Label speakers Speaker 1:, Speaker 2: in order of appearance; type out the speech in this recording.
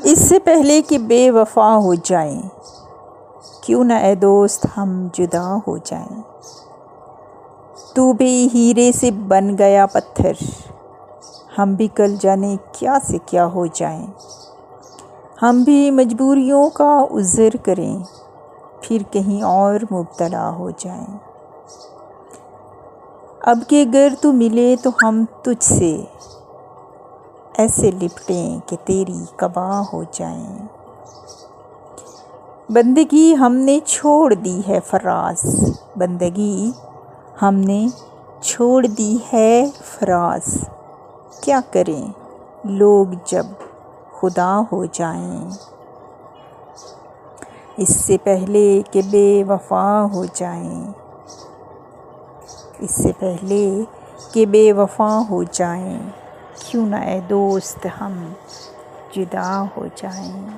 Speaker 1: اس سے پہلے کہ بے وفا ہو جائیں، کیوں نہ اے دوست ہم جدا ہو جائیں۔ تو بھی ہیرے سے بن گیا پتھر، ہم بھی کل جانے کیا سے کیا ہو جائیں۔ ہم بھی مجبوریوں کا عذر کریں، پھر کہیں اور مبتلا ہو جائیں۔ اب کہ گر تو ملے تو ہم تجھ سے ایسے لپٹیں کہ تیری قبا ہو جائیں۔ بندگی ہم نے چھوڑ دی ہے فراز، بندگی ہم نے چھوڑ دی ہے فراز، کیا کریں لوگ جب خدا ہو جائیں۔ اس سے پہلے کہ بے وفا ہو جائیں، اس سے پہلے کہ بے وفا ہو جائیں، کیوں نہ اے دوست ہم جدا ہو جائیں۔